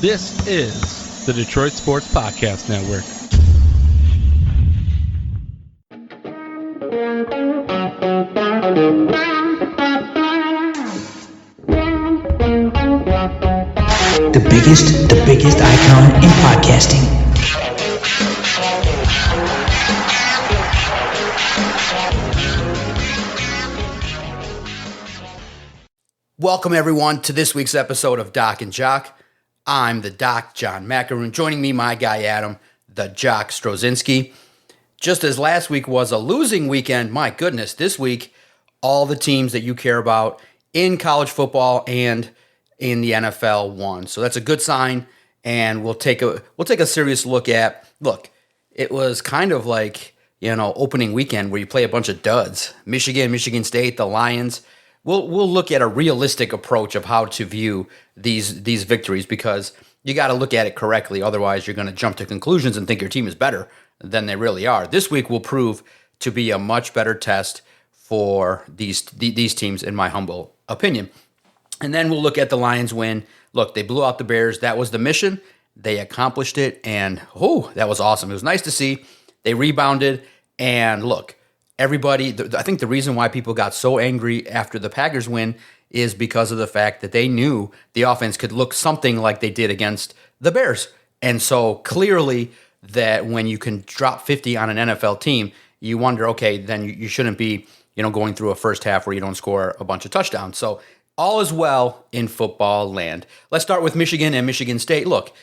This is the Detroit Sports Podcast Network. The biggest icon in podcasting. Welcome, everyone, to this week's episode of DocNJock. I'm the Doc, John Macaroon. Joining me, my guy, Adam, the Jock Strozinski. Just as last week was a losing weekend, my goodness, this week, all the teams that you care about in college football and in the NFL won. So that's a good sign, and we'll take a serious look at, it was kind of like, opening weekend where you play a bunch of duds. Michigan State, the Lions. We'll look at a realistic approach of how to view these victories, because you got to look at it correctly. Otherwise, you're going to jump to conclusions and think your team is better than they really are. This week will prove to be a much better test for these teams, in my humble opinion. And then we'll look at the Lions win. Look, they blew out the Bears. That was the mission. They accomplished it, and that was awesome. It was nice to see. They rebounded, and look, everybody, I think the reason why people got so angry after the Packers win is because of the fact that they knew the offense could look something like they did against the Bears. And so clearly that when you can drop 50 on an NFL team, you wonder, okay, then you shouldn't be, going through a first half where you don't score a bunch of touchdowns. So all is well in football land. Let's start with Michigan and Michigan State. Look,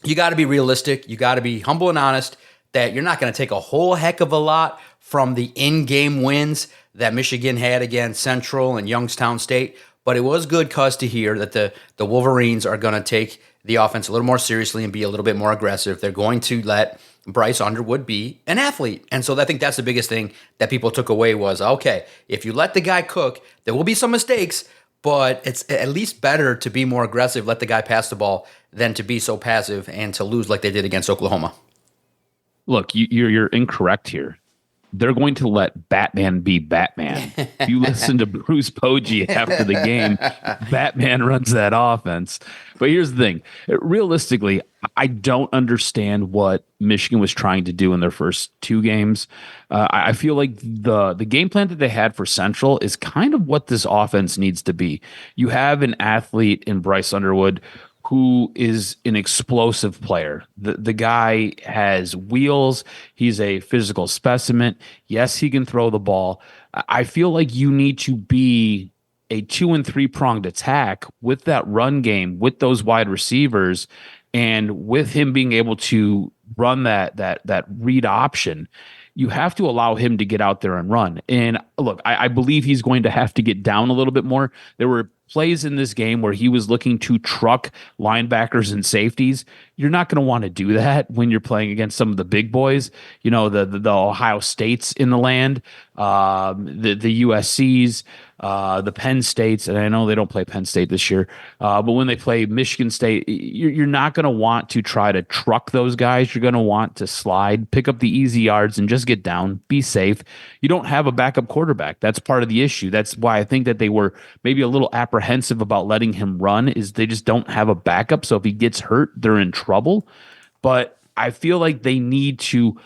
you got to be realistic. You got to be humble and honest that you're not going to take a whole heck of a lot from the in-game wins that Michigan had against Central and Youngstown State. But it was good cause to hear that the Wolverines are going to take the offense a little more seriously and be a little bit more aggressive. They're going to let Bryce Underwood be an athlete. And so I think that's the biggest thing that people took away was, okay, if you let the guy cook, there will be some mistakes, but it's at least better to be more aggressive, let the guy pass the ball, than to be so passive and to lose like they did against Oklahoma. Look, you're incorrect here. They're going to let Batman be Batman. If you listen to Bruce Poggi after the game, Batman runs that offense. But here's the thing. Realistically, I don't understand what Michigan was trying to do in their first two games. I feel like the game plan that they had for Central is kind of what this offense needs to be. You have an athlete in Bryce Underwood who is an explosive player. The guy has wheels. He's a physical specimen. Yes, he can throw the ball. I feel like you need to be a 2- and 3-pronged attack with that run game, with those wide receivers, and with him being able to run that read option. You have to allow him to get out there and run. And look, I believe he's going to have to get down a little bit more. There were plays in this game where he was looking to truck linebackers and safeties. You're not going to want to do that when you're playing against some of the big boys, the Ohio States in the land, the USCs, the Penn States, and I know they don't play Penn State this year, but when they play Michigan State, you're not going to want to try to truck those guys. You're going to want to slide, pick up the easy yards, and just get down, be safe. You don't have a backup quarterback. That's part of the issue. That's why I think that they were maybe a little apprehensive about letting him run, is they just don't have a backup. So if he gets hurt, they're in trouble. But I feel like they need to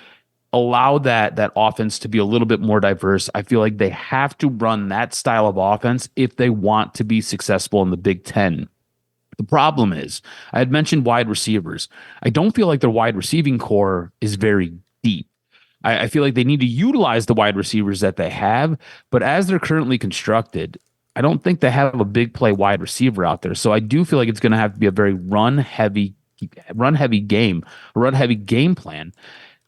allow that offense to be a little bit more diverse. I feel like they have to run that style of offense if they want to be successful in the Big Ten. The problem is, I had mentioned wide receivers. I don't feel like their wide receiving core is very deep. I feel like they need to utilize the wide receivers that they have, but as they're currently constructed, I don't think they have a big play wide receiver out there. So I do feel like it's going to have to be a very run heavy game plan.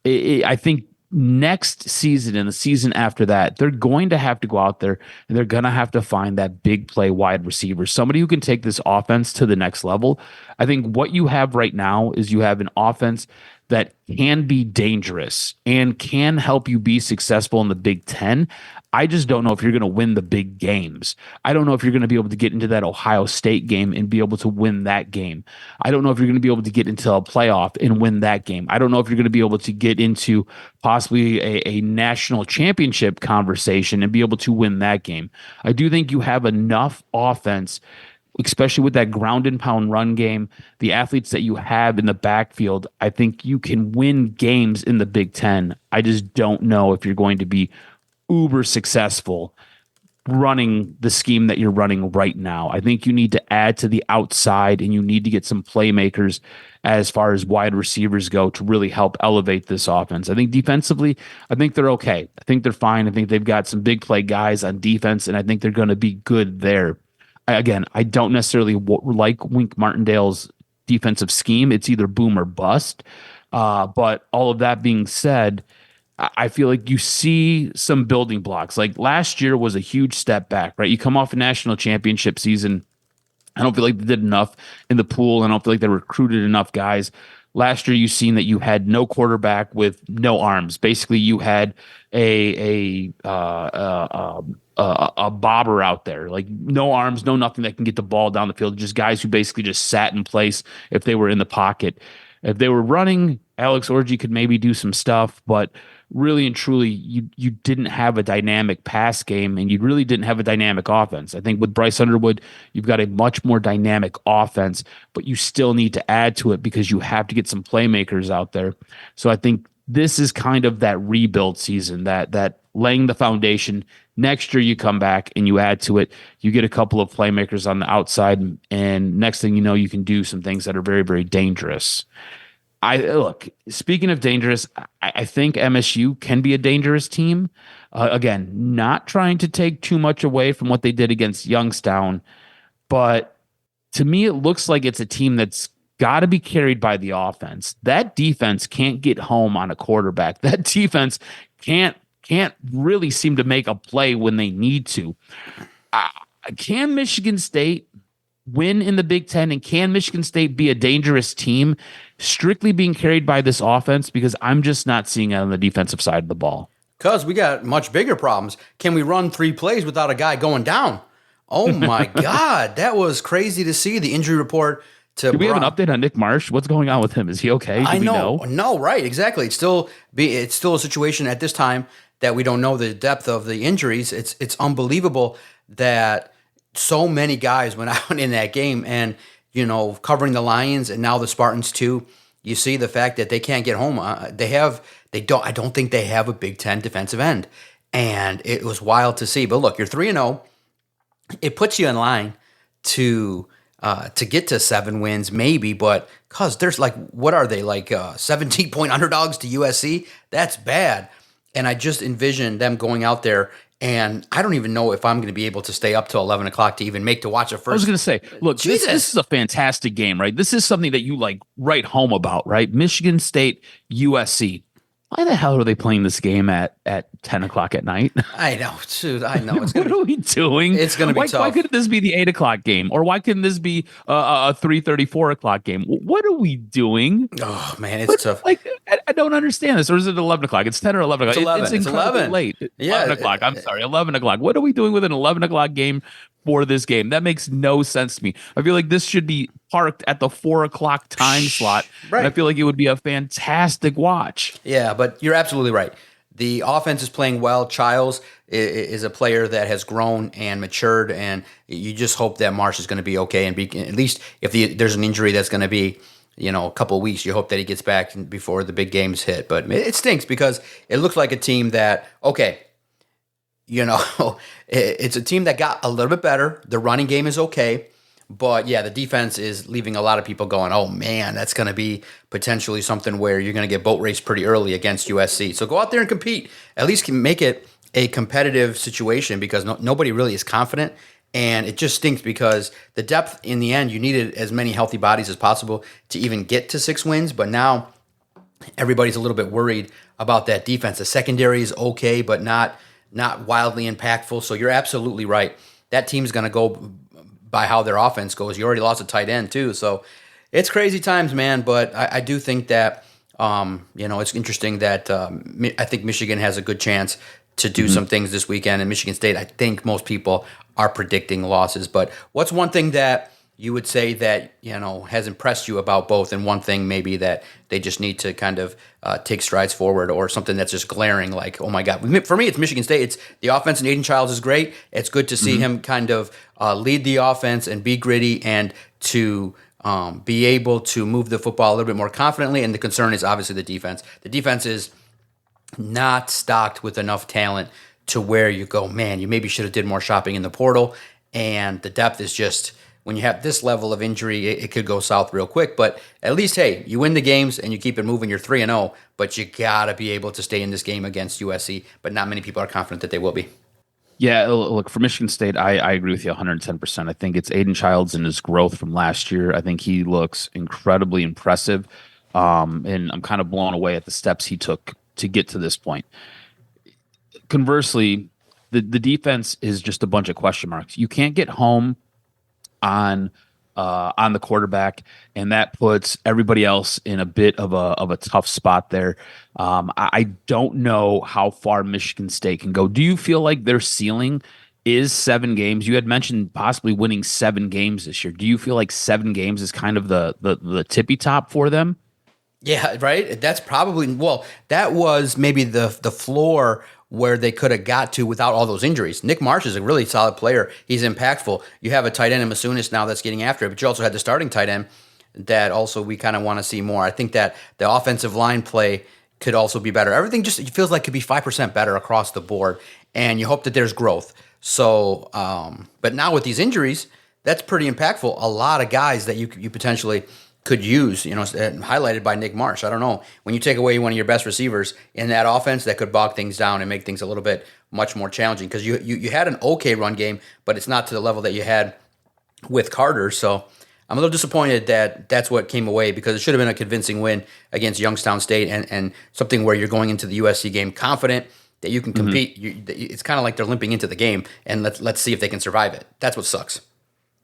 I think next season and the season after that, they're going to have to go out there and they're going to have to find that big play wide receiver, somebody who can take this offense to the next level. I think what you have right now is you have an offense that can be dangerous and can help you be successful in the Big Ten. I just don't know if you're going to win the big games. I don't know if you're going to be able to get into that Ohio State game and be able to win that game. I don't know if you're going to be able to get into a playoff and win that game. I don't know if you're going to be able to get into possibly a national championship conversation and be able to win that game. I do think you have enough offense especially with that ground and pound run game, the athletes that you have in the backfield, I think you can win games in the Big Ten. I just don't know if you're going to be uber successful running the scheme that you're running right now. I think you need to add to the outside, and you need to get some playmakers as far as wide receivers go to really help elevate this offense. I think defensively, I think they're okay. I think they're fine. I think they've got some big play guys on defense, and I think they're going to be good there. Again, I don't necessarily like Wink Martindale's defensive scheme. It's either boom or bust. But all of that being said, I feel like you see some building blocks. Like last year was a huge step back, right? You come off a national championship season. I don't feel like they did enough in the pool. I don't feel like they recruited enough guys. Last year, you've seen that you had no quarterback with no arms. Basically, you had a bobber out there, like no arms, no nothing that can get the ball down the field. Just guys who basically just sat in place if they were in the pocket. If they were running, Alex Orji could maybe do some stuff, but really and truly, you didn't have a dynamic pass game, and you really didn't have a dynamic offense. I think with Bryce Underwood, you've got a much more dynamic offense, but you still need to add to it because you have to get some playmakers out there. So I think this is kind of that rebuild season, that laying the foundation. Next year, you come back and you add to it. You get a couple of playmakers on the outside, and next thing you know, you can do some things that are very, very dangerous. Look, speaking of dangerous, I think MSU can be a dangerous team. Again, not trying to take too much away from what they did against Youngstown, but to me, it looks like it's a team that's got to be carried by the offense. That defense can't get home on a quarterback. That defense can't really seem to make a play when they need to. Can Michigan State win in the Big Ten, and can Michigan State be a dangerous team strictly being carried by this offense? Because I'm just not seeing it on the defensive side of the ball. Because we got much bigger problems. Can we run 3 plays without a guy going down? Oh, my God. That was crazy to see. The injury report to Do we have an update on Nick Marsh? What's going on with him? Is he okay? I know. No, right. Exactly. It's still a situation at this time that we don't know the depth of the injuries. It's unbelievable that so many guys went out in that game, and covering the Lions and now the Spartans too. You see the fact that they can't get home. I don't think they have a Big Ten defensive end, and it was wild to see. But look, you're 3-0. It puts you in line to get to 7 wins maybe, but cause there's what are they 17-point underdogs to USC? That's bad. And I just envision them going out there, and I don't even know if I'm going to be able to stay up till 11 o'clock to even make to watch a first. I was going to say, look, this is a fantastic game, right? This is something that you write home about, right? Michigan State, USC. Why the hell are they playing this game at 10 o'clock at night? I know, dude. I know. What are we doing? It's going to be tough. Why couldn't this be the 8 o'clock game? Or why couldn't this be a 3:30, 4 o'clock game? What are we doing? Oh, man, it's tough. I don't understand this. Or is it 11 o'clock? It's 10 or 11 o'clock. It's 11. It's incredibly 11. late. Yeah, 11 o'clock. I'm sorry, 11 o'clock. What are we doing with an 11 o'clock game for this game? That makes no sense to me. I feel like this should be parked at the 4 o'clock time slot. Right. And I feel like it would be a fantastic watch. Yeah, but you're absolutely right. The offense is playing well. Childs is a player that has grown and matured, and you just hope that Marsh is going to be okay, and at least if there's an injury that's going to be a couple of weeks, you hope that he gets back before the big games hit. But it stinks because it looks like a team that, it's a team that got a little bit better. The running game is okay. But, yeah, the defense is leaving a lot of people going, oh, man, that's going to be potentially something where you're going to get boat raced pretty early against USC. So go out there and compete. At least make it a competitive situation because nobody really is confident. And it just stinks because the depth in the end, you needed as many healthy bodies as possible to even get to 6 wins. But now everybody's a little bit worried about that defense. The secondary is okay, but not wildly impactful. So you're absolutely right. That team's going to go by how their offense goes. You already lost a tight end too. So it's crazy times, man. But I do think that, it's interesting that I think Michigan has a good chance to do some things this weekend. And Michigan State, I think most people are predicting losses. But what's one thing that you would say that, has impressed you about both, and one thing maybe that they just need to kind of take strides forward, or something that's just glaring, like, oh my God. For me, it's Michigan State. It's the offense, and Aiden Childs is great. It's good to see him kind of lead the offense and be gritty, and to be able to move the football a little bit more confidently. And the concern is obviously the defense. The defense is not stocked with enough talent to where you go, man, you maybe should have did more shopping in the portal. And the depth is just, when you have this level of injury, it could go south real quick. But at least, hey, you win the games and you keep it moving. You're 3-0, but you got to be able to stay in this game against USC. But not many people are confident that they will be. Yeah, look, for Michigan State, I agree with you 110%. I think it's Aiden Childs and his growth from last year. I think he looks incredibly impressive, and I'm kind of blown away at the steps he took to get to this point. Conversely, the defense is just a bunch of question marks. You can't get home on the quarterback, and that puts everybody else in a bit of a tough spot there. I don't know how far Michigan State can go. Do you feel like their ceiling is 7 games? You had mentioned possibly winning 7 games this year. Do you feel like 7 games is kind of the tippy top for them? Yeah, right. That's probably, that was maybe the floor where they could have got to without all those injuries. Nick Marsh is a really solid player. He's impactful. You have a tight end in MSU now that's getting after it, but you also had the starting tight end that also we kind of want to see more. I think that the offensive line play could also be better. Everything just, it feels like could be 5% better across the board, and you hope that there's growth. So, but now with these injuries, that's pretty impactful. A lot of guys that you potentially could use, highlighted by Nick Marsh. I don't know. When you take away one of your best receivers in that offense, that could bog things down and make things a little bit much more challenging, because you had an okay run game, but it's not to the level that you had with Carter. So I'm a little disappointed that that's what came away, because it should have been a convincing win against Youngstown State, and something where you're going into the USC game confident that you can compete. It's kind of like they're limping into the game, and let's see if they can survive it. That's what sucks.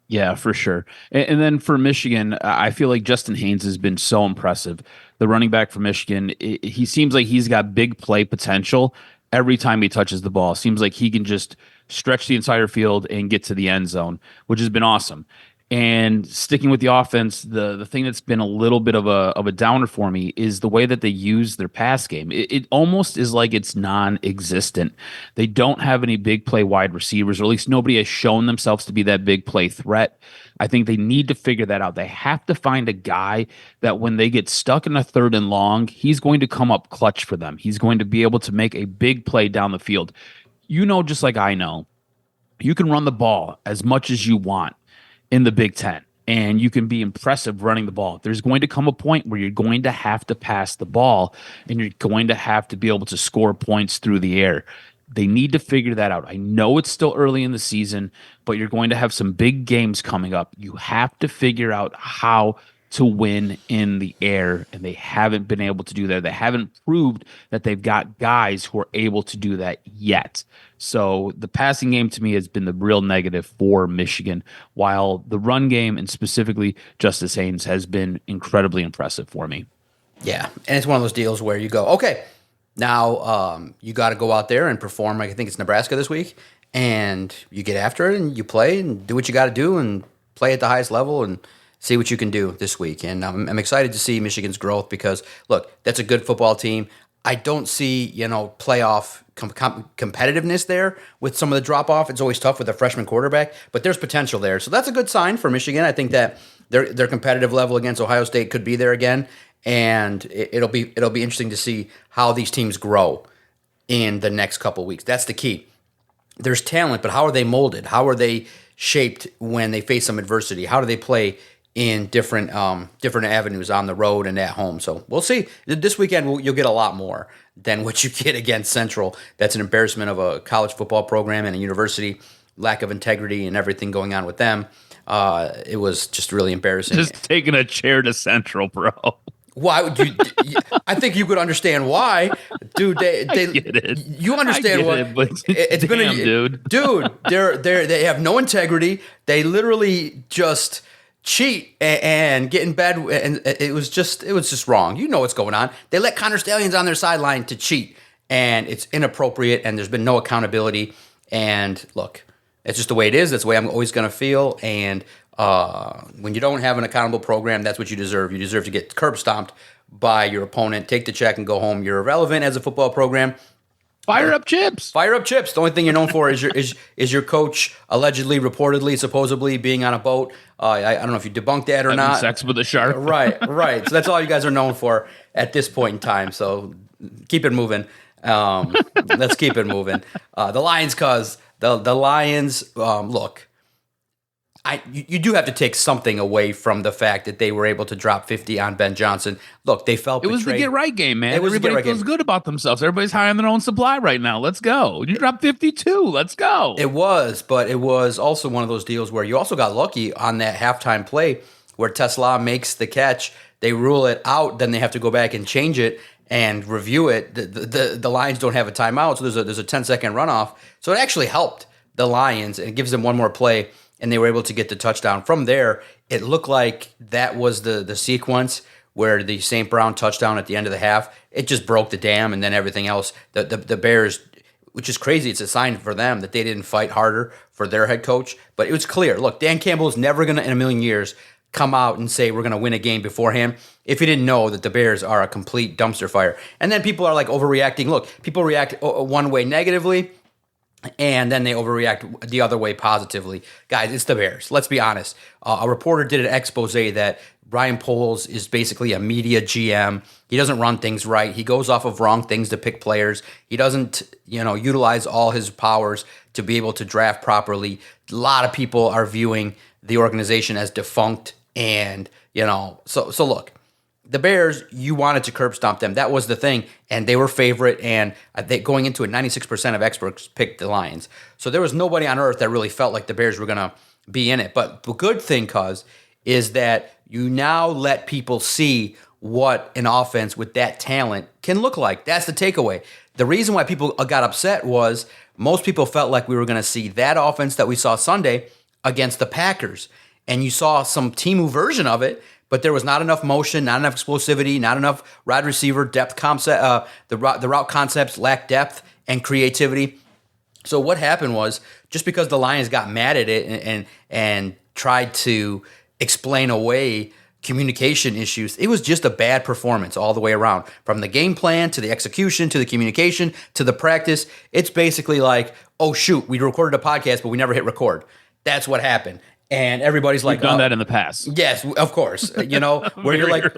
Yeah, for sure. And then for Michigan, I feel like Justin Haynes has been so impressive. The running back for Michigan, he seems like he's got big play potential every time he touches the ball. Seems like he can just stretch the entire field and get to the end zone, which has been awesome. And sticking with the offense, the thing that's been a little bit of a downer for me is the way that they use their pass game. It almost is like it's non-existent. They don't have any big play wide receivers, or at least nobody has shown themselves to be that big play threat. I think they need to figure that out. They have to find a guy that when they get stuck in a 3rd and long, he's going to come up clutch for them. He's going to be able to make a big play down the field. Just like I know, you can run the ball as much as you want in the Big Ten, and you can be impressive running the ball. There's going to come a point where you're going to have to pass the ball, and you're going to have to be able to score points through the air. They need to figure that out. I know it's still early in the season, but you're going to have some big games coming up. You have to figure out how to win in the air, and they haven't been able to do that. They haven't proved that they've got guys who are able to do that yet. So the passing game to me has been the real negative for Michigan, while the run game, and specifically Justice Haynes, has been incredibly impressive for me. Yeah, and it's one of those deals where you go, okay, now you got to go out there and perform. I think it's Nebraska this week, and you get after it and you play and do what you got to do and play at the highest level and see what you can do this week. And I'm excited to see Michigan's growth, because, look, that's a good football team. I don't see, playoff competitiveness there with some of the drop-off. It's always tough with a freshman quarterback, but there's potential there. So that's a good sign for Michigan. I think that their competitive level against Ohio State could be there again, and it'll be interesting to see how these teams grow in the next couple weeks. That's the key. There's talent, but how are they molded? How are they shaped when they face some adversity? How do they play in different avenues on the road and at home? So we'll see. This weekend you'll get a lot more than what you get against Central. That's an embarrassment of a college football program and a university, lack of integrity and everything going on with them. It was just really embarrassing. Just taking a chair to Central, bro. Why would you? I think you could understand why, dude. They get it. You understand what? It's damn, been dude. They have no integrity. They literally just cheat and get in bed, and it was just wrong. You know what's going on. They let Connor Stallions on their sideline to cheat, and it's inappropriate, and there's been no accountability. And look, it's just the way it is. That's the way I'm always going to feel. And When you don't have an accountable program, that's what you deserve. You deserve to get curb stomped by your opponent, take the check, and go home. You're irrelevant as a football program. Fire up Chips. Fire up Chips. The only thing you're known for is your coach allegedly, reportedly, supposedly being on a boat. I don't know if you debunked that or Having not. sex with a shark. Right. So that's all you guys are known for at this point in time. So keep it moving. Let's keep it moving. The Lions, the Lions. Look, you do have to take something away from the fact that they were able to drop 50 on Ben Johnson. Look, they felt betrayed. It was the get right game, man. It was Everybody feels good about themselves. Everybody's high on their own supply right now. Let's go. You dropped 52. Let's go. It was, but it was also one of those deals where you also got lucky on that halftime play where Tesla makes the catch. They rule it out, then they have to go back and change it and review it. The Lions don't have a timeout, so there's a 10-second runoff. So it actually helped the Lions, and it gives them one more play, and they were able to get the touchdown. From there, it looked like that was the sequence where the St. Brown touchdown at the end of the half, it just broke the dam, and then everything else, the Bears, which is crazy, it's a sign for them that they didn't fight harder for their head coach. But it was clear. Look, Dan Campbell is never going to, in a million years, come out and say we're going to win a game beforehand if he didn't know that the Bears are a complete dumpster fire. And then people are like overreacting. Look, people react one way negatively, and then they overreact the other way positively. Guys, it's the Bears. Let's be honest. A reporter did an expose that Ryan Poles is basically a media GM. He doesn't run things right. He goes off of wrong things to pick players. He doesn't, utilize all his powers to be able to draft properly. A lot of people are viewing the organization as defunct, and so look. The Bears, you wanted to curb stomp them. That was the thing, and they were favorite, and going into it, 96% of experts picked the Lions. So there was nobody on earth that really felt like the Bears were going to be in it. But the good thing, is that you now let people see what an offense with that talent can look like. That's the takeaway. The reason why people got upset was most people felt like we were going to see that offense that we saw Sunday against the Packers, and you saw some Temu version of it, but there was not enough motion, not enough explosivity, not enough wide receiver depth concept. The route concepts lacked depth and creativity. So what happened was, just because the Lions got mad at it and tried to explain away communication issues, it was just a bad performance all the way around. From the game plan to the execution to the communication to the practice, it's basically like, oh shoot, we recorded a podcast, but we never hit record. That's what happened. And everybody's like, we've done that in the past. Yes, of course. Where you're like,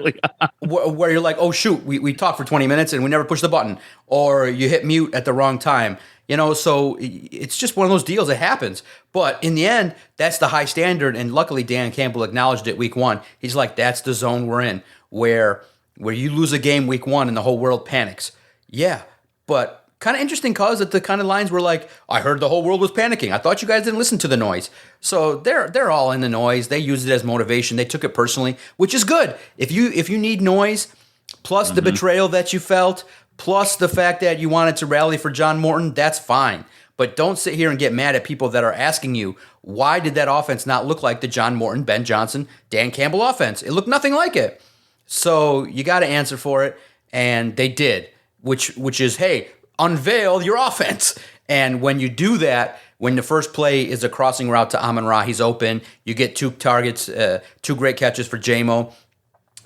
where you're like, oh shoot, we talked for 20 minutes and we never pushed the button, or you hit mute at the wrong time. So it's just one of those deals that happens. But in the end, that's the high standard. And luckily, Dan Campbell acknowledged it week one. He's like, that's the zone we're in, where you lose a game week one and the whole world panics. Yeah, but kind of interesting, that the kind of lines were like, I heard the whole world was panicking. I thought you guys didn't listen to the noise. So they're all in the noise. They used it as motivation. They took it personally, which is good. If you need noise, plus the betrayal that you felt, plus the fact that you wanted to rally for John Morton, that's fine. But don't sit here and get mad at people that are asking you, why did that offense not look like the John Morton, Ben Johnson, Dan Campbell offense? It looked nothing like it. So you got to answer for it, and they did, which is, hey, unveil your offense. And when you do that, when the first play is a crossing route to Amon-Ra, he's open. You get 2 targets, 2 great catches for J-Mo.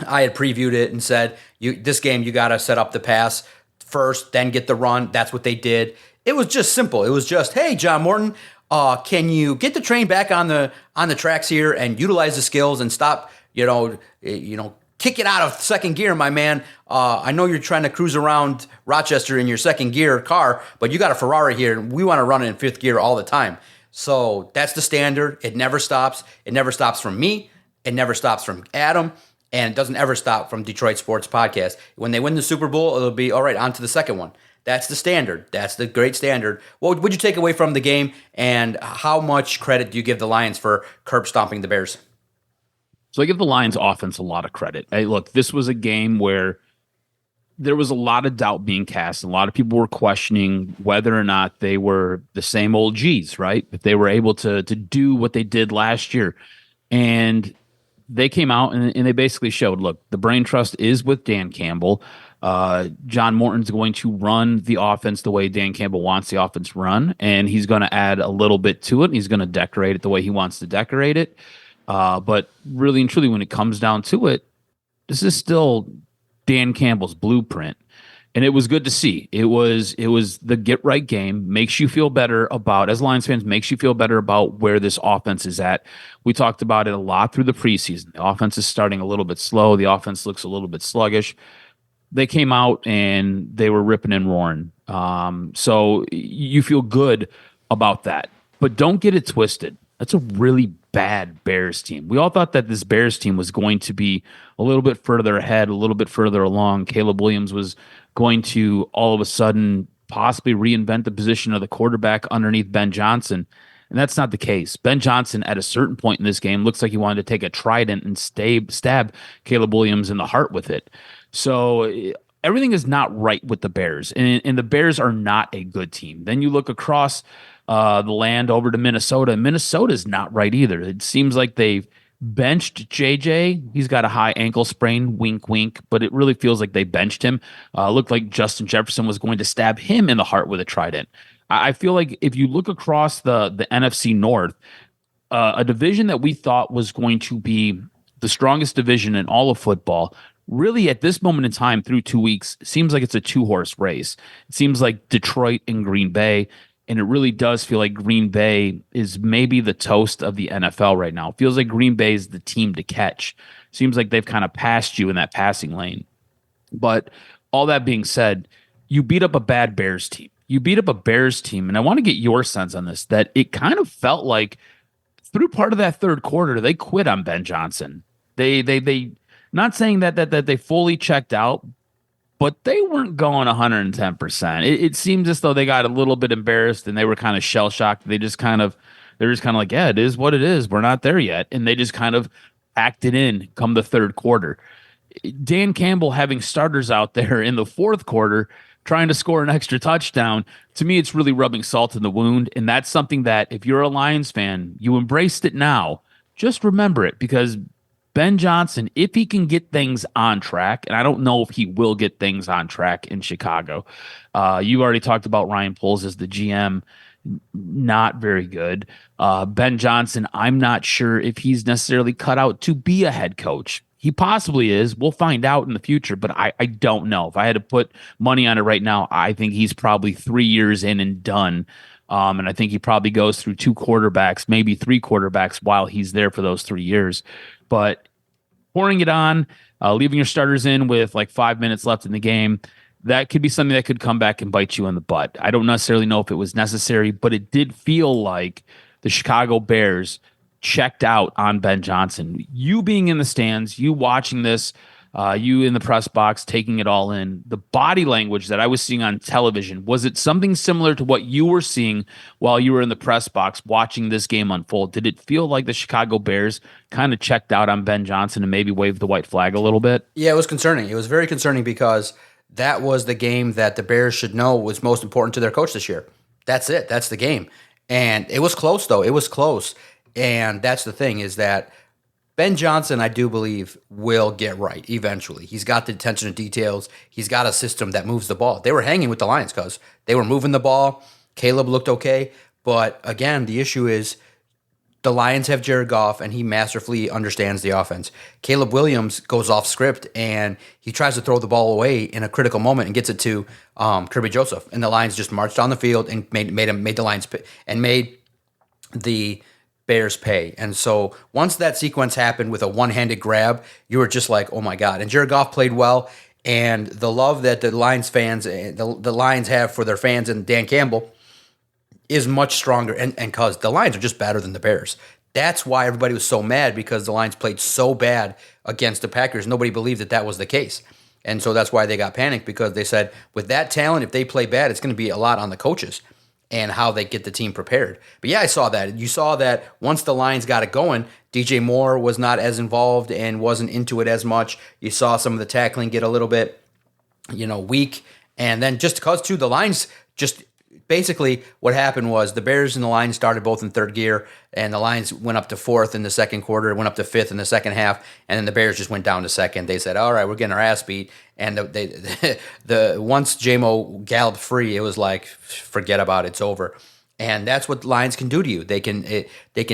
I had previewed it and said, this game you got to set up the pass first, then get the run. That's what they did. It was just simple. It was just, hey, John Morton, can you get the train back on the tracks here and utilize the skills and stop, kick it out of second gear, my man. I know you're trying to cruise around Rochester in your second gear car, but you got a Ferrari here, and we want to run it in 5th gear all the time. So that's the standard. It never stops. It never stops from me. It never stops from Adam. And it doesn't ever stop from Detroit Sports Podcast. When they win the Super Bowl, it'll be, all right, on to the second one. That's the standard. That's the great standard. What would you take away from the game, and how much credit do you give the Lions for curb stomping the Bears? So I give the Lions offense a lot of credit. Hey, look, this was a game where there was a lot of doubt being cast. And a lot of people were questioning whether or not they were the same old G's, right? If they were able to do what they did last year. And they came out and they basically showed, look, the brain trust is with Dan Campbell. John Morton's going to run the offense the way Dan Campbell wants the offense run, and he's going to add a little bit to it. And he's going to decorate it the way he wants to decorate it. But really and truly, when it comes down to it, this is still Dan Campbell's blueprint. And it was good to see. It was the get right game. Makes you feel better about, as Lions fans, makes you feel better about where this offense is at. We talked about it a lot through the preseason. The offense is starting a little bit slow. The offense looks a little bit sluggish. They came out and they were ripping and roaring. So you feel good about that. But don't get it twisted. That's a really bad Bears team. We all thought that this Bears team was going to be a little bit further ahead, a little bit further along. Caleb Williams was going to all of a sudden possibly reinvent the position of the quarterback underneath Ben Johnson. And that's not the case. Ben Johnson, at a certain point in this game, looks like he wanted to take a trident and stab Caleb Williams in the heart with it. So everything is not right with the Bears, and the Bears are not a good team. Then you look across the land over to Minnesota, and Minnesota's not right either. It seems like they've benched JJ. He's got a high ankle sprain, wink, wink, but it really feels like they benched him. Looked like Justin Jefferson was going to stab him in the heart with a trident. I feel like if you look across the NFC North, a division that we thought was going to be the strongest division in all of football, really at this moment in time through 2 weeks, it seems like it's a two-horse race. It seems like Detroit and Green Bay, and it really does feel like Green Bay is maybe the toast of the NFL right now. It feels like Green Bay is the team to catch. Seems like they've kind of passed you in that passing lane. But all that being said, you beat up a bad Bears team. You beat up a Bears team, and I want to get your sense on this, that it kind of felt like through part of that third quarter, they quit on Ben Johnson. They not saying that they fully checked out, but they weren't going 110%. It seems as though they got a little bit embarrassed and they were kind of shell shocked. They're just kind of like, yeah, it is what it is. We're not there yet. And they just kind of acted in come the third quarter. Dan Campbell having starters out there in the fourth quarter trying to score an extra touchdown, to me, it's really rubbing salt in the wound. And that's something that if you're a Lions fan, you embraced it now. Just remember it, because Ben Johnson, if he can get things on track, and I don't know if he will get things on track in Chicago. You already talked about Ryan Poles as the GM. Not very good. Ben Johnson, I'm not sure if he's necessarily cut out to be a head coach. He possibly is. We'll find out in the future, but I don't know. If I had to put money on it right now, I think he's probably 3 years in and done. And I think he probably goes through 2 quarterbacks, maybe 3 quarterbacks while he's there for those 3 years. But pouring it on, leaving your starters in with like 5 minutes left in the game, that could be something that could come back and bite you in the butt. I don't necessarily know if it was necessary, but it did feel like the Chicago Bears checked out on Ben Johnson. You being in the stands, you watching this, you in the press box taking it all in, the body language that I was seeing on television, was it something similar to what you were seeing while you were in the press box watching this game unfold? Did it feel like the Chicago Bears kind of checked out on Ben Johnson and maybe waved the white flag a little bit? Yeah, it was concerning. It was very concerning because that was the game that the Bears should know was most important to their coach this year. That's it. That's the game. And it was close, though. It was close. And that's the thing, is that Ben Johnson, I do believe, will get right eventually. He's got the attention to details. He's got a system that moves the ball. They were hanging with the Lions because they were moving the ball. Caleb looked okay. But again, the issue is the Lions have Jared Goff, and he masterfully understands the offense. Caleb Williams goes off script, and he tries to throw the ball away in a critical moment and gets it to Kirby Joseph. And the Lions just marched on the field and made the Lions and made the Bears pay. And so once that sequence happened with a one-handed grab, you were just like, oh my God. And Jared Goff played well, and the love that the Lions fans, the Lions have for their fans and Dan Campbell is much stronger. And because the Lions are just better than the Bears. That's why everybody was so mad, because the Lions played so bad against the Packers. Nobody believed that was the case. And so that's why they got panicked, because they said with that talent, if they play bad, it's going to be a lot on the coaches and how they get the team prepared. But yeah, I saw that. You saw that once the Lions got it going, DJ Moore was not as involved and wasn't into it as much. You saw some of the tackling get a little bit, weak. And then just because, too, the Lions just basically what happened was the Bears and the Lions started both in third gear, and the Lions went up to fourth in the second quarter, went up to fifth in the second half, and then the Bears just went down to second. They said, all right, we're getting our ass beat. And the once JMO galloped free, it was like, forget about it, it's over. And that's what Lions can do to you. They can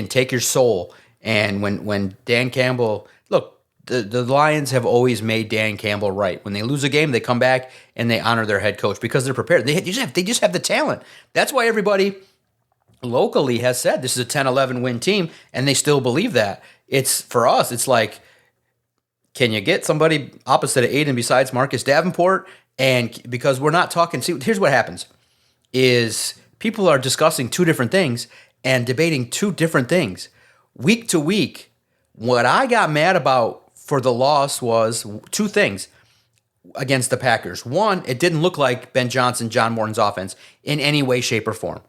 take your soul And when Dan Campbell, look, the Lions have always made Dan Campbell right. When they lose a game, they come back and they honor their head coach because they're prepared. They just have the talent. That's why everybody locally has said this is a 10-11 win team, and they still believe that. It's for us, it's like, can you get somebody opposite of Aiden besides Marcus Davenport? And because we're not talking, see, here's what happens is people are discussing two different things and debating two different things. Week to week, what I got mad about for the loss was two things against the Packers. One, it didn't look like Ben Johnson, John Morton's offense in any way, shape, or form.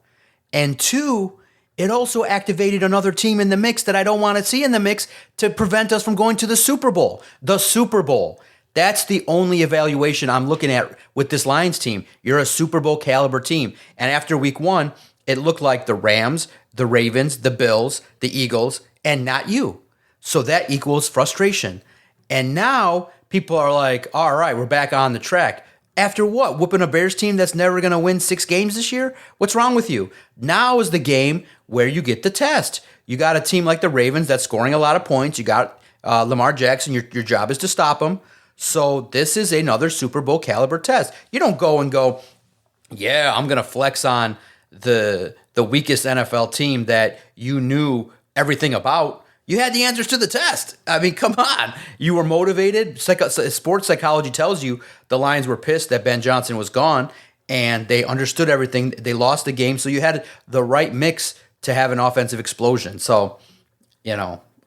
And two, it also activated another team in the mix that I don't want to see in the mix to prevent us from going to the Super Bowl. The Super Bowl. That's the only evaluation I'm looking at with this Lions team. You're a Super Bowl caliber team. And after week one, it looked like the Rams, the Ravens, the Bills, the Eagles, and not you. So that equals frustration. And now people are like, all right, we're back on the track. After what? Whooping a Bears team that's never going to win 6 games this year? What's wrong with you? Now is the game where you get the test. You got a team like the Ravens that's scoring a lot of points. You got Lamar Jackson. Your job is to stop him. So this is another Super Bowl caliber test. You don't go and go, yeah, I'm going to flex on the weakest NFL team that you knew everything about. You had the answers to the test. I mean, come on. You were motivated. Sports psychology tells you the Lions were pissed that Ben Johnson was gone, and they understood everything. They lost the game, so you had the right mix to have an offensive explosion. So,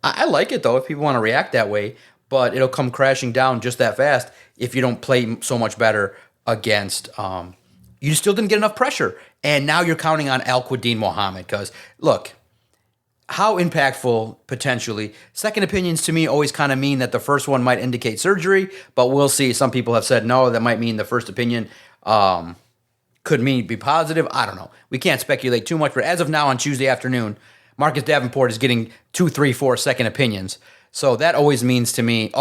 I like it, though, if people want to react that way, but it'll come crashing down just that fast if you don't play so much better against you still didn't get enough pressure. And now you're counting on Al-Quadin Muhammad because, look, how impactful potentially. Second opinions to me always kind of mean that the first one might indicate surgery, but we'll see. Some people have said no, that might mean the first opinion could be positive. I don't know. We can't speculate too much, but as of now on Tuesday afternoon, Marcus Davenport is getting 2, 3, 4 second opinions. So that always means to me,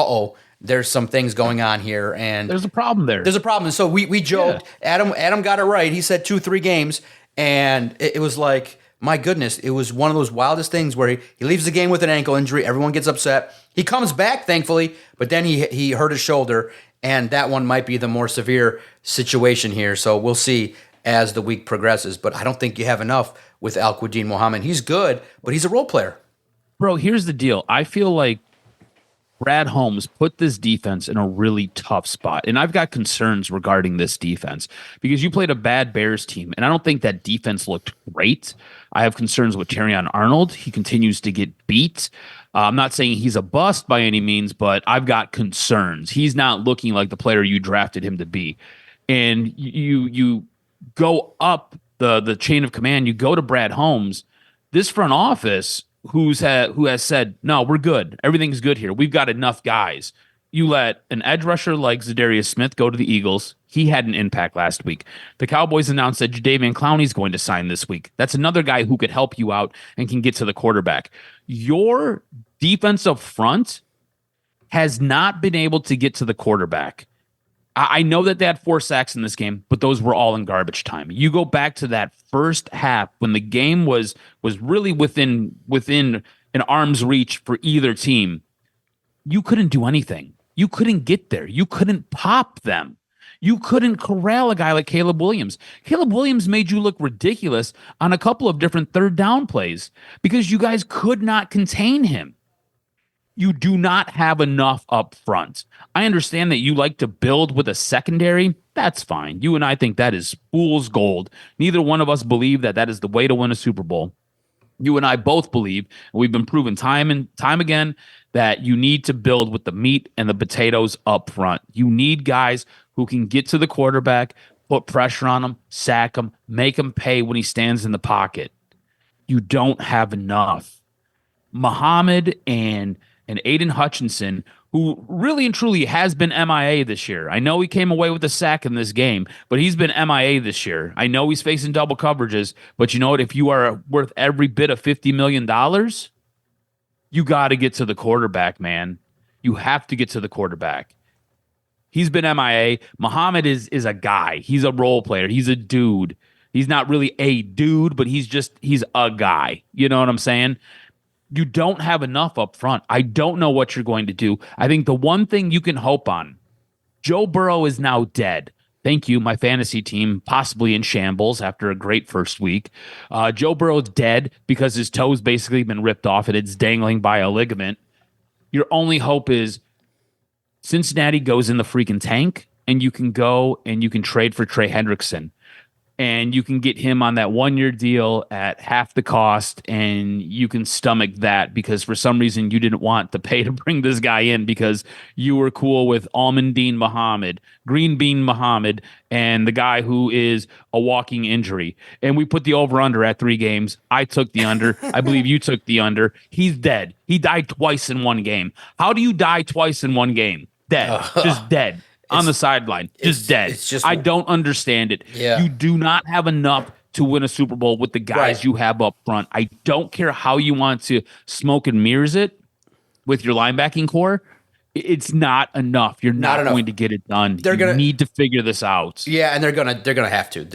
there's some things going on here, and there's a problem there. There's a problem. So we joked. Yeah. Adam got it right. He said 2, 3 games, and it was like, my goodness, it was one of those wildest things where he leaves the game with an ankle injury. Everyone gets upset. He comes back, thankfully, but then he hurt his shoulder, and that one might be the more severe situation here. So we'll see as the week progresses. But I don't think you have enough with Al-Quadin Muhammad. He's good, but he's a role player. Bro, here's the deal. I feel like Brad Holmes put this defense in a really tough spot. And I've got concerns regarding this defense because you played a bad Bears team, and I don't think that defense looked great. I have concerns with Terrion Arnold. He continues to get beat. I'm not saying he's a bust by any means, but I've got concerns. He's not looking like the player you drafted him to be. And you go up the chain of command, you go to Brad Holmes, this front office who has said, no, we're good. Everything's good here. We've got enough guys. You let an edge rusher like Zadarius Smith go to the Eagles. He had an impact last week. The Cowboys announced that Jadeveon Clowney's going to sign this week. That's another guy who could help you out and can get to the quarterback. Your defensive front has not been able to get to the quarterback. I know that they had 4 sacks in this game, but those were all in garbage time. You go back to that first half when the game was really within an arm's reach for either team. You couldn't do anything. You couldn't get there. You couldn't pop them. You couldn't corral a guy like Caleb Williams. Caleb Williams made you look ridiculous on a couple of different third down plays because you guys could not contain him. You do not have enough up front. I understand that you like to build with a secondary. That's fine. You and I think that is fool's gold. Neither one of us believe that that is the way to win a Super Bowl. You and I both believe, and we've been proven time and time again, that you need to build with the meat and the potatoes up front. You need guys who can get to the quarterback, put pressure on him, sack him, make him pay when he stands in the pocket. You don't have enough. Muhammad and Aiden Hutchinson, who really and truly has been MIA this year. I know he came away with a sack in this game, but he's been MIA this year. I know he's facing double coverages, but you know what? If you are worth every bit of $50 million, you got to get to the quarterback, man. You have to get to the quarterback. He's been MIA. Muhammad is a guy. He's a role player. He's a dude. He's not really a dude, but he's a guy. You know what I'm saying? You don't have enough up front. I don't know what you're going to do. I think the one thing you can hope on, Joe Burrow is now dead. Thank you, my fantasy team, possibly in shambles after a great first week. Joe Burrow's dead because his toe's basically been ripped off and it's dangling by a ligament. Your only hope is Cincinnati goes in the freaking tank and you can go and you can trade for Trey Hendrickson. And you can get him on that 1-year deal at half the cost, and you can stomach that because for some reason you didn't want to pay to bring this guy in because you were cool with Almondine Muhammad, Green Bean Muhammad, and the guy who is a walking injury. And we put the over-under at 3 games. I took the under. I believe you took the under. He's dead. He died twice in one game. How do you die twice in one game? Dead. Just dead. On the sideline, just dead. It's just, I don't understand it. Yeah. You do not have enough to win a Super Bowl with the guys you have up front. I don't care how you want to smoke and mirrors it with your linebacking core. It's not enough. You're not going to get it done. You need to figure this out. Yeah, and they're gonna have to.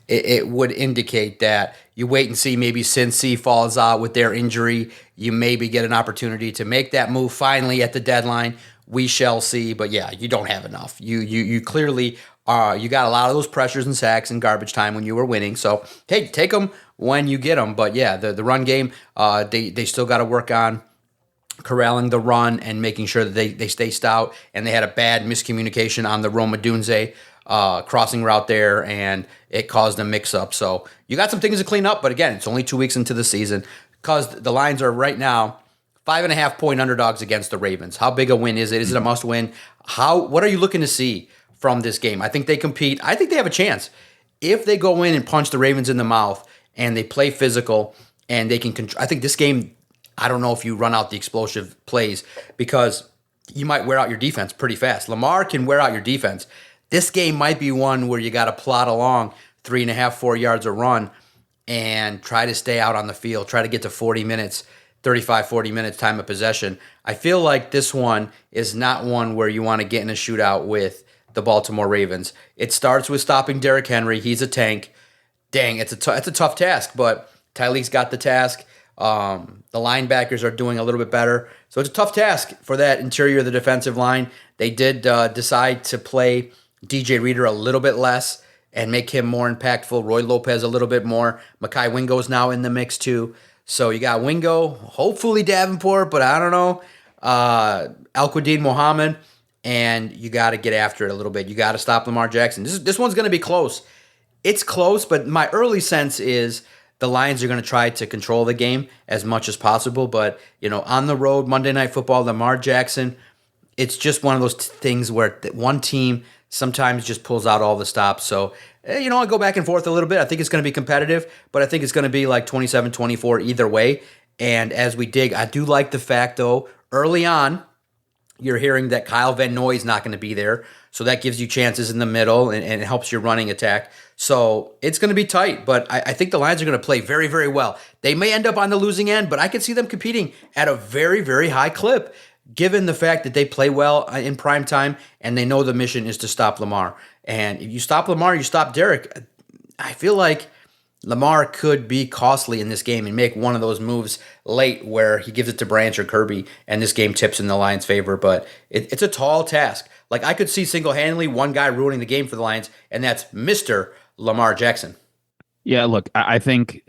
It would indicate that you wait and see. Maybe Cincy falls out with their injury. You maybe get an opportunity to make that move finally at the deadline. We shall see, but yeah, you don't have enough. You clearly you got a lot of those pressures and sacks and garbage time when you were winning. So hey, take them when you get them. But yeah, the run game, they still got to work on corralling the run and making sure that they stay stout. And they had a bad miscommunication on the Roma Dunze crossing route there, and it caused a mix-up. So you got some things to clean up. But again, it's only 2 weeks into the season because the Lions are right now 5.5-point underdogs against the Ravens. How big a win is it? Is it a must win? What are you looking to see from this game? I think they compete. I think they have a chance. If they go in and punch the Ravens in the mouth and they play physical and they can I think this game, I don't know if you run out the explosive plays because you might wear out your defense pretty fast. Lamar can wear out your defense. This game might be one where you got to plod along 3.5, 4 yards a run and try to stay out on the field, try to get to 40 minutes. 35, 40 minutes time of possession. I feel like this one is not one where you want to get in a shootout with the Baltimore Ravens. It starts with stopping Derrick Henry. He's a tank. Dang, it's a tough task, but Tyleek's got the task. The linebackers are doing a little bit better. So it's a tough task for that interior of the defensive line. They did decide to play DJ Reader a little bit less and make him more impactful. Roy Lopez a little bit more. Mekhi Wingo's now in the mix too. So you got Wingo, hopefully Davenport, but I don't know. Al-Quadin Muhammad, and you got to get after it a little bit. You got to stop Lamar Jackson. This one's going to be close. It's close, but my early sense is the Lions are going to try to control the game as much as possible. But, on the road, Monday Night Football, Lamar Jackson, it's just one of those things where one team sometimes just pulls out all the stops. So, I go back and forth a little bit. I think it's going to be competitive, but I think it's going to be like 27-24 either way. And as we dig, I do like the fact, though, early on, you're hearing that Kyle Van Noy is not going to be there. So that gives you chances in the middle and it helps your running attack. So it's going to be tight, but I think the Lions are going to play very, very well. They may end up on the losing end, but I can see them competing at a very, very high clip, given the fact that they play well in prime time and they know the mission is to stop Lamar. And if you stop Lamar, you stop Derrick. I feel like Lamar could be costly in this game and make one of those moves late where he gives it to Branch or Kirby and this game tips in the Lions' favor. But it's a tall task. Like I could see single-handedly one guy ruining the game for the Lions, and that's Mr. Lamar Jackson. Yeah, look, I think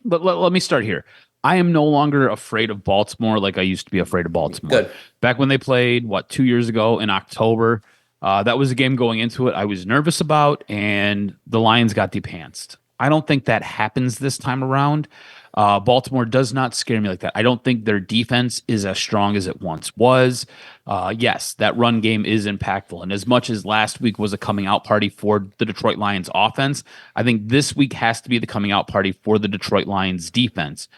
let me start here. I am no longer afraid of Baltimore like I used to be afraid of Baltimore. Good. Back when they played, 2 years ago in October, that was a game going into it I was nervous about, and the Lions got depantsed. I don't think that happens this time around. Baltimore does not scare me like that. I don't think their defense is as strong as it once was. Yes, that run game is impactful. And as much as last week was a coming out party for the Detroit Lions offense, I think this week has to be the coming out party for the Detroit Lions defense.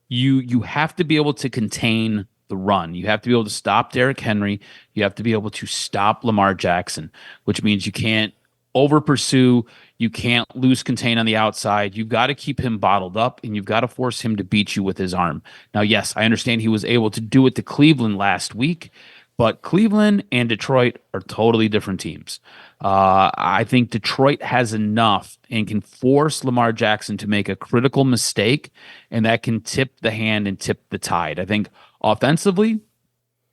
You have to be able to contain the run. You have to be able to stop Derrick Henry. You have to be able to stop Lamar Jackson, which means you can't over pursue. You can't lose contain on the outside. You've got to keep him bottled up, and you've got to force him to beat you with his arm. Now, yes, I understand he was able to do it to Cleveland last week, But Cleveland and Detroit are totally different teams. I think Detroit has enough and can force Lamar Jackson to make a critical mistake, and that can tip the hand and tip the tide. I think offensively,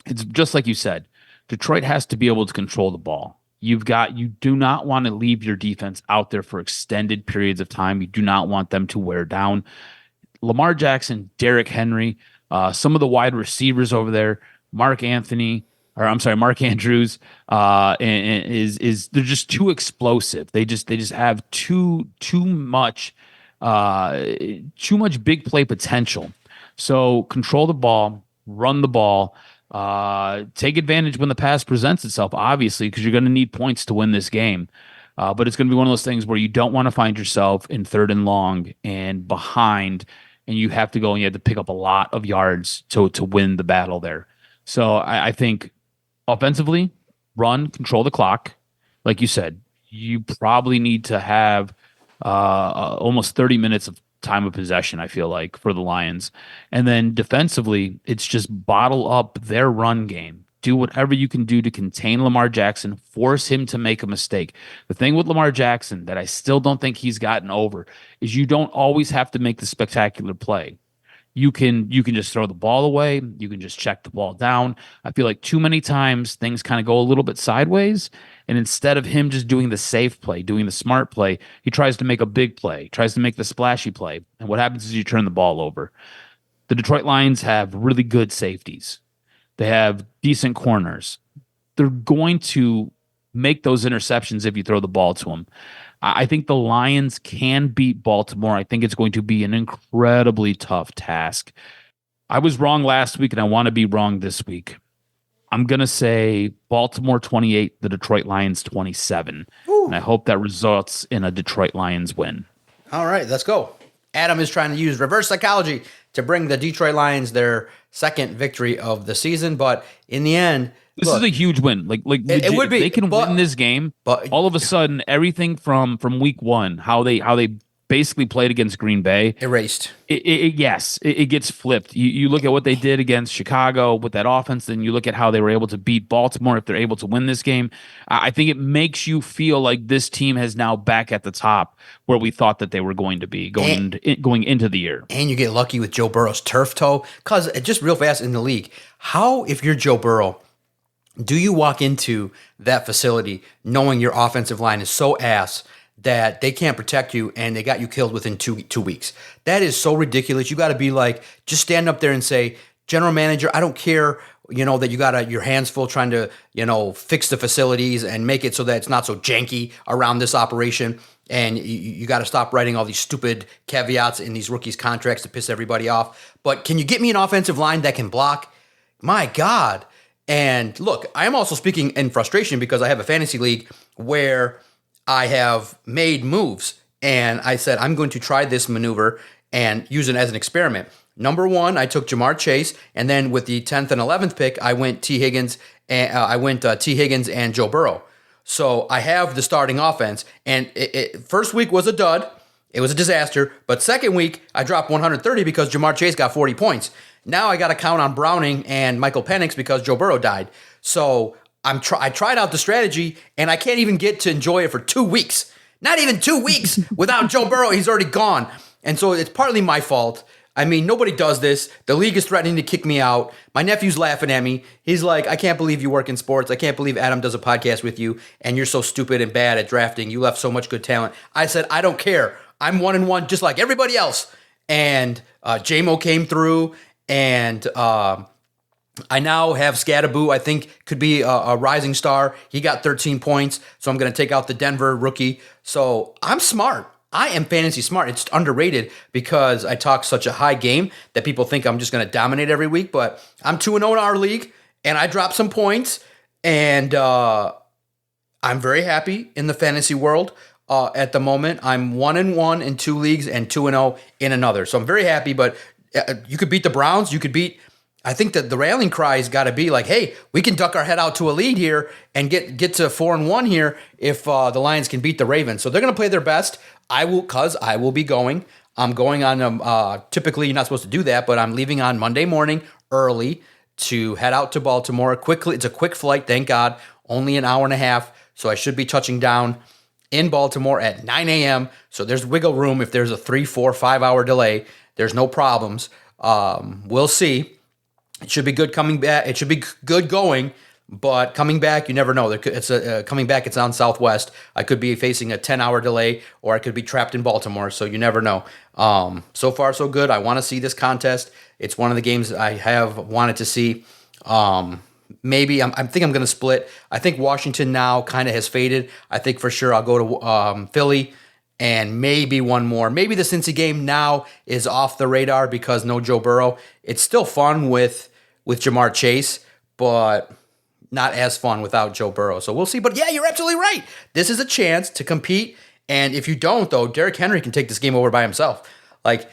it's just like you said, Detroit has to be able to control the ball. You do not want to leave your defense out there for extended periods of time. You do not want them to wear down. Lamar Jackson, Derrick Henry, some of the wide receivers over there, Mark Andrews, they're just too explosive. They just have too much big play potential. So control the ball, run the ball, take advantage when the pass presents itself, obviously, because you're going to need points to win this game. But it's going to be one of those things where you don't want to find yourself in 3rd and long and behind, and you have to go and you have to pick up a lot of yards to win the battle there. So I think offensively, run, control the clock. Like you said, you probably need to have almost 30 minutes of time of possession, I feel like, for the Lions. And then defensively, it's just bottle up their run game. Do whatever you can do to contain Lamar Jackson, force him to make a mistake. The thing with Lamar Jackson that I still don't think he's gotten over is you don't always have to make the spectacular play. You can just throw the ball away. You can just check the ball down. I feel like too many times things kind of go a little bit sideways. And instead of him just doing the safe play, doing the smart play, he tries to make a big play, tries to make the splashy play. And what happens is you turn the ball over. The Detroit Lions have really good safeties. They have decent corners. They're going to make those interceptions if you throw the ball to them. I think the Lions can beat Baltimore. I think it's going to be an incredibly tough task. I was wrong last week, and I want to be wrong this week. I'm going to say Baltimore 28, the Detroit Lions 27. Ooh. And I hope that results in a Detroit Lions win. All right, let's go. Adam is trying to use reverse psychology to bring the Detroit Lions their second victory of the season, but in the end, this is a huge win. Like it would be. They can win this game. But all of a sudden, everything from week one, how they basically played against Green Bay, erased. It gets flipped. You look at what they did against Chicago with that offense, then you look at how they were able to beat Baltimore. If they're able to win this game, I think it makes you feel like this team has now back at the top where we thought that they were going to be going into the year. And you get lucky with Joe Burrow's turf toe, because just real fast in the league, how if you're Joe Burrow, do you walk into that facility knowing your offensive line is so ass that they can't protect you and they got you killed within two weeks? That is so ridiculous. You got to be like, just stand up there and say, general manager, I don't care, that you got your hands full trying to, fix the facilities and make it so that it's not so janky around this operation. And you got to stop writing all these stupid caveats in these rookies' contracts to piss everybody off. But can you get me an offensive line that can block? My God. And look, I am also speaking in frustration because I have a fantasy league where I have made moves and I said, I'm going to try this maneuver and use it as an experiment. Number one, I took Jamar Chase, and then with the 10th and 11th pick, I went T. Higgins and Joe Burrow. So I have the starting offense, and first week was a dud. It was a disaster. But second week, I dropped 130 because Jamar Chase got 40 points. Now I got to count on Browning and Michael Penix because Joe Burrow died. So I tried out the strategy, and I can't even get to enjoy it for 2 weeks. Not even 2 weeks without Joe Burrow. He's already gone. And so it's partly my fault. I mean, nobody does this. The league is threatening to kick me out. My nephew's laughing at me. He's like, I can't believe you work in sports. I can't believe Adam does a podcast with you, and you're so stupid and bad at drafting. You left so much good talent. I said, I don't care. I'm 1-1 just like everybody else. And J-Mo came through, and I now have Scadaboo, I think could be a rising star. He got 13 points, so I'm going to take out the Denver rookie. So I'm smart. I am fantasy smart. It's underrated because I talk such a high game that people think I'm just going to dominate every week. But I'm 2-0 in our league, and I dropped some points, and I'm very happy in the fantasy world. At the moment, I'm 1-1 in 2 leagues and 2-0 in another. So I'm very happy, but you could beat the Browns. You could beat, I think that the rallying cry has got to be like, hey, we can duck our head out to a lead here and get to 4-1 here if the Lions can beat the Ravens. So they're going to play their best. I will be going. I'm going on, typically you're not supposed to do that, but I'm leaving on Monday morning early to head out to Baltimore quickly. It's a quick flight, thank God, only an hour and a half. So I should be touching down in Baltimore at 9 a.m. So there's wiggle room if there's a 3, 4, 5 hour delay. There's no problems. We'll see. It should be good coming back. It should be good going, but coming back, you never know. Coming back, it's on Southwest. I could be facing a 10-hour delay, or I could be trapped in Baltimore, so you never know. So far, so good. I want to see this contest. It's one of the games I have wanted to see. Maybe I think I'm going to split. I think Washington now kind of has faded. I think for sure I'll go to Philly and maybe one more. Maybe the Cincy game now is off the radar because no Joe Burrow. It's still fun with Jamar Chase, but not as fun without Joe Burrow. So we'll see. But yeah, you're absolutely right. This is a chance to compete. And if you don't, though, Derrick Henry can take this game over by himself. Like,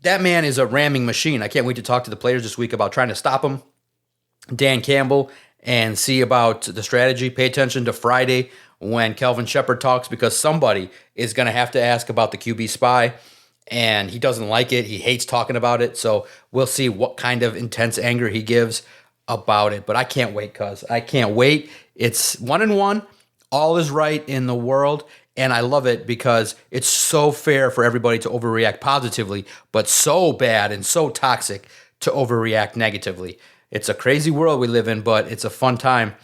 that man is a ramming machine. I can't wait to talk to the players this week about trying to stop him. Dan Campbell, and see about the strategy. Pay attention to Friday when Kelvin Shepard talks, because somebody is going to have to ask about the QB spy, and he doesn't like it. He hates talking about it. So we'll see what kind of intense anger he gives about it. But I can't wait, cuz I can't wait. It's 1-1. All is right in the world. And I love it because it's so fair for everybody to overreact positively, but so bad and so toxic to overreact negatively. It's a crazy world we live in, but it's a fun time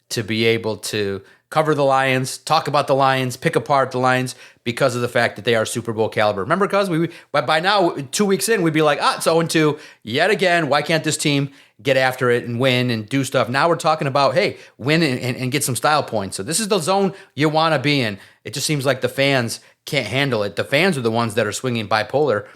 to be able to cover the Lions, talk about the Lions, pick apart the Lions because of the fact that they are Super Bowl caliber. Remember, cuz by now, 2 weeks in, we'd be like, it's 0-2 yet again. Why can't this team get after it and win and do stuff? Now we're talking about, hey, win and get some style points. So this is the zone you want to be in. It just seems like the fans can't handle it. The fans are the ones that are swinging bipolar.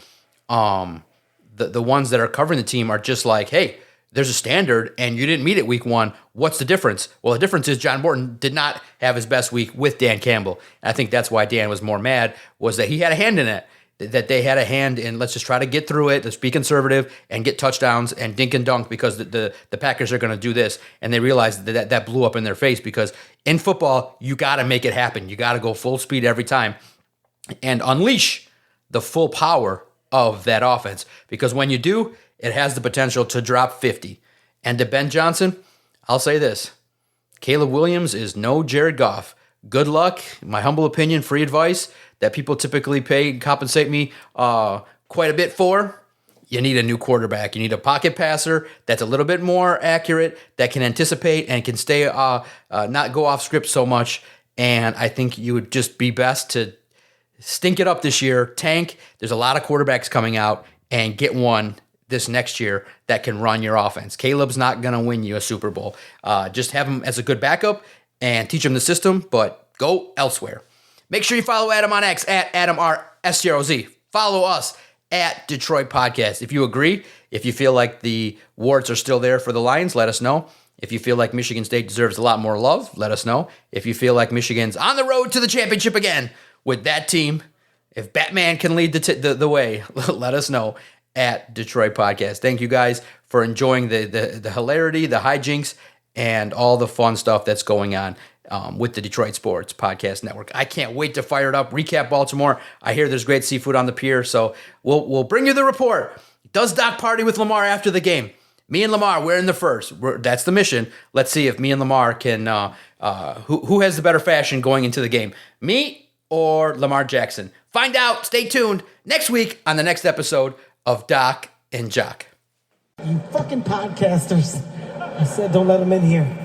The ones that are covering the team are just like, hey, there's a standard, and you didn't meet it week 1. What's the difference? Well, the difference is John Morton did not have his best week with Dan Campbell. And I think that's why Dan was more mad, was that he had a hand in it, that they had a hand in, let's just try to get through it, let's be conservative, and get touchdowns and dink and dunk because the Packers are going to do this. And they realized that blew up in their face, because in football, you got to make it happen. You got to go full speed every time and unleash the full power of that offense, because when you do, it has the potential to drop 50. And to Ben Johnson, I'll say this. Caleb Williams is no Jared Goff. Good luck, my humble opinion, free advice that people typically compensate me quite a bit for. You need a new quarterback. You need a pocket passer that's a little bit more accurate, that can anticipate and can stay not go off script so much. And I think you would just be best to stink it up this year, tank. There's a lot of quarterbacks coming out, and get one this next year that can run your offense. Caleb's not going to win you a Super Bowl. Just have him as a good backup and teach him the system, but go elsewhere. Make sure you follow Adam on X at AdamRSCROZ. Follow us at Detroit Podcast. If you agree, if you feel like the warts are still there for the Lions, let us know. If you feel like Michigan State deserves a lot more love, let us know. If you feel like Michigan's on the road to the championship again with that team, if Batman can lead the way, let us know at Detroit Podcast. Thank you guys for enjoying the hilarity, the hijinks, and all the fun stuff that's going on with the Detroit Sports Podcast Network. I can't wait to fire it up. Recap Baltimore. I hear there's great seafood on the pier, so we'll bring you the report. Does Doc party with Lamar after the game? Me and Lamar, we're in the first. That's the mission. Let's see if me and Lamar can, who has the better fashion going into the game, me or Lamar Jackson? Find out. Stay tuned next week on the next episode of Doc and Jock. You fucking podcasters. I said don't let them in here.